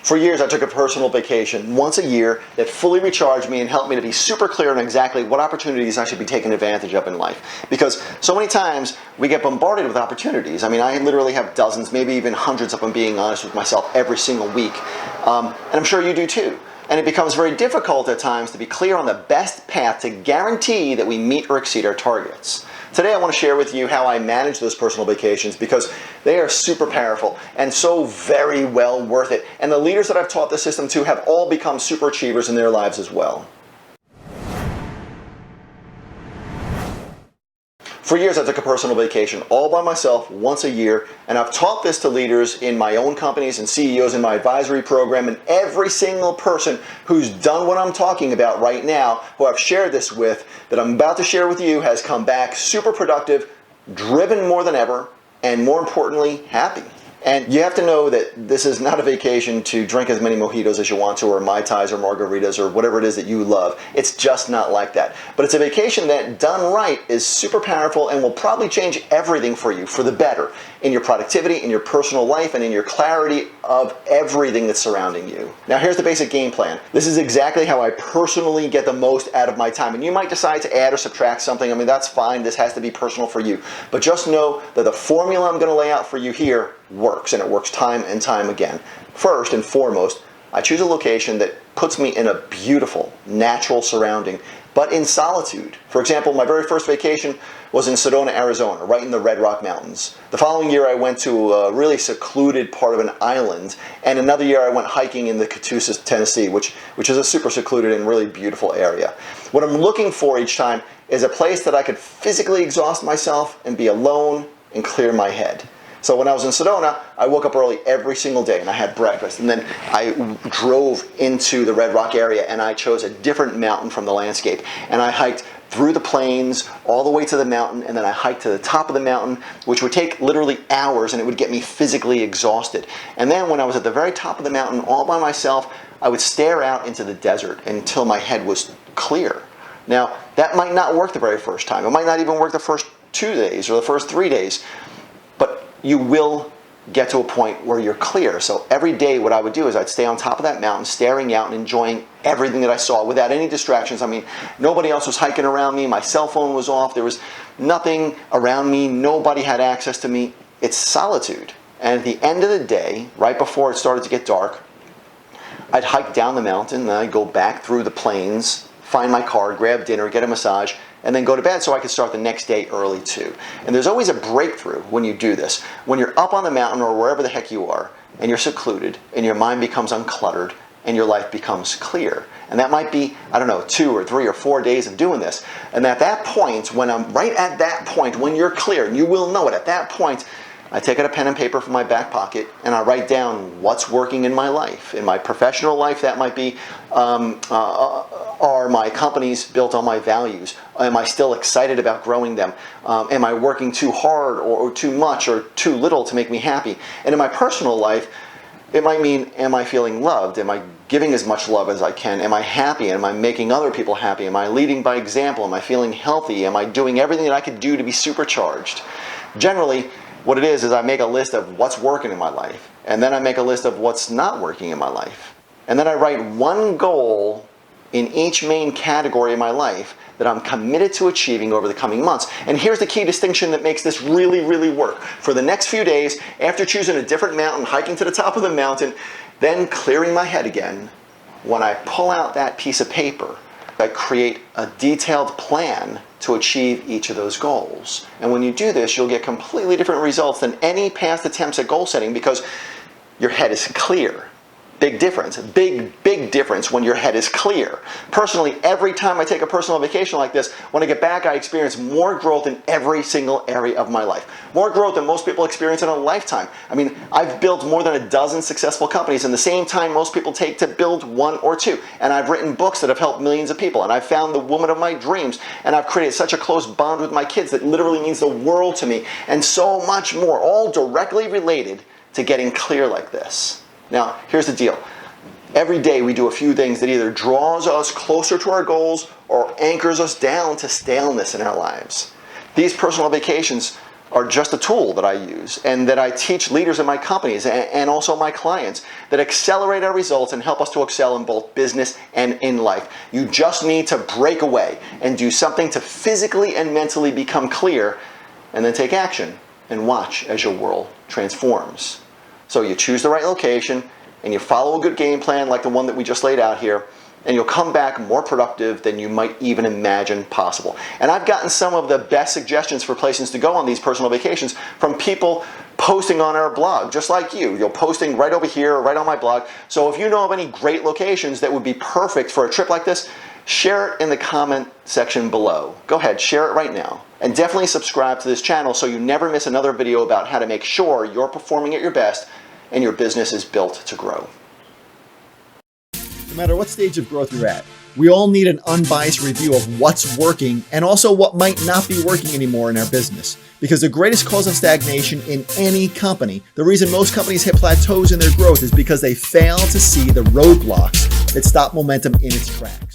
For years, I took a personal vacation once a year that fully recharged me and helped me to be super clear on exactly what opportunities I should be taking advantage of in life. Because so many times we get bombarded with opportunities. I mean, I literally have dozens, maybe even hundreds, if I'm being honest with myself, every single week. And I'm sure you do too. And it becomes very difficult at times to be clear on the best path to guarantee that we meet or exceed our targets. Today I want to share with you how I manage those personal vacations because they are super powerful and so very well worth it. And the leaders that I've taught this system to have all become super achievers in their lives as well. For years, I took a personal vacation all by myself once a year, and I've taught this to leaders in my own companies and CEOs in my advisory program, and every single person who's done what I'm talking about right now, who I've shared this with, that I'm about to share with you, has come back super productive, driven more than ever, and more importantly, happy. And you have to know that this is not a vacation to drink as many mojitos as you want to, or Mai Tais or margaritas or whatever it is that you love. It's just not like that. But it's a vacation that, done right, is super powerful and will probably change everything for you for the better in your productivity, in your personal life, and in your clarity of everything that's surrounding you. Now here's the basic game plan. This is exactly how I personally get the most out of my time. And you might decide to add or subtract something. I mean, that's fine. This has to be personal for you. But just know that the formula I'm going to lay out for you here works, and it works time and time again. First and foremost, I choose a location that puts me in a beautiful, natural surrounding, but in solitude. For example, my very first vacation was in Sedona, Arizona, right in the Red Rock Mountains. The following year, I went to a really secluded part of an island, and another year I went hiking in the Catoosa, Tennessee, which is a super secluded and really beautiful area. What I'm looking for each time is a place that I could physically exhaust myself and be alone and clear my head. So when I was in Sedona, I woke up early every single day and I had breakfast, and then I drove into the Red Rock area and I chose a different mountain from the landscape, and I hiked through the plains all the way to the mountain, and then I hiked to the top of the mountain, which would take literally hours, and it would get me physically exhausted. And then when I was at the very top of the mountain all by myself, I would stare out into the desert until my head was clear. Now that might not work the very first time. It might not even work the first 2 days or the first 3 days, but you will get to a point where you're clear. So every day what I would do is I'd stay on top of that mountain, staring out and enjoying everything that I saw without any distractions. I mean, nobody else was hiking around me. My cell phone was off. There was nothing around me. Nobody had access to me. It's solitude. And at the end of the day, right before it started to get dark, I'd hike down the mountain, and I'd go back through the plains, find my car, grab dinner, get a massage, and then go to bed so I could start the next day early too. And there's always a breakthrough when you do this. When you're up on the mountain or wherever the heck you are, and you're secluded, and your mind becomes uncluttered, and your life becomes clear. And that might be, I don't know, 2 or 3 or 4 days of doing this. And at that point, when I'm right at that point, when you're clear, and you will know it, at that point, I take out a pen and paper from my back pocket and I write down what's working in my life. In my professional life, that might be, are my companies built on my values? Am I still excited about growing them? Am I working too hard or too much or too little to make me happy? And in my personal life, it might mean, am I feeling loved? Am I giving as much love as I can? Am I happy? Am I making other people happy? Am I leading by example? Am I feeling healthy? Am I doing everything that I could do to be supercharged? Generally, what it is I make a list of what's working in my life, and then I make a list of what's not working in my life. And then I write one goal in each main category of my life that I'm committed to achieving over the coming months. And here's the key distinction that makes this really, really work. For the next few days, after choosing a different mountain, hiking to the top of the mountain, then clearing my head again, when I pull out that piece of paper, I create a detailed plan to achieve each of those goals. And when you do this, you'll get completely different results than any past attempts at goal setting because your head is clear. Big difference, big difference when your head is clear. Personally, every time I take a personal vacation like this, when I get back, I experience more growth in every single area of my life. More growth than most people experience in a lifetime. I mean, I've built more than a dozen successful companies in the same time most people take to build 1 or 2. And I've written books that have helped millions of people. And I've found the woman of my dreams. And I've created such a close bond with my kids that literally means the world to me. And so much more, all directly related to getting clear like this. Now, here's the deal. Every day we do a few things that either draws us closer to our goals or anchors us down to staleness in our lives. These personal vacations are just a tool that I use and that I teach leaders in my companies and also my clients that accelerate our results and help us to excel in both business and in life. You just need to break away and do something to physically and mentally become clear, and then take action and watch as your world transforms. So you choose the right location and you follow a good game plan like the one that we just laid out here, and you'll come back more productive than you might even imagine possible. And I've gotten some of the best suggestions for places to go on these personal vacations from people posting on our blog, just like you. You're posting right over here, right on my blog. So if you know of any great locations that would be perfect for a trip like this, share it in the comment section below. Go ahead, share it right now. And definitely subscribe to this channel so you never miss another video about how to make sure you're performing at your best and your business is built to grow. No matter what stage of growth you're at, we all need an unbiased review of what's working and also what might not be working anymore in our business. Because the greatest cause of stagnation in any company, the reason most companies hit plateaus in their growth, is because they fail to see the roadblocks that stop momentum in its tracks.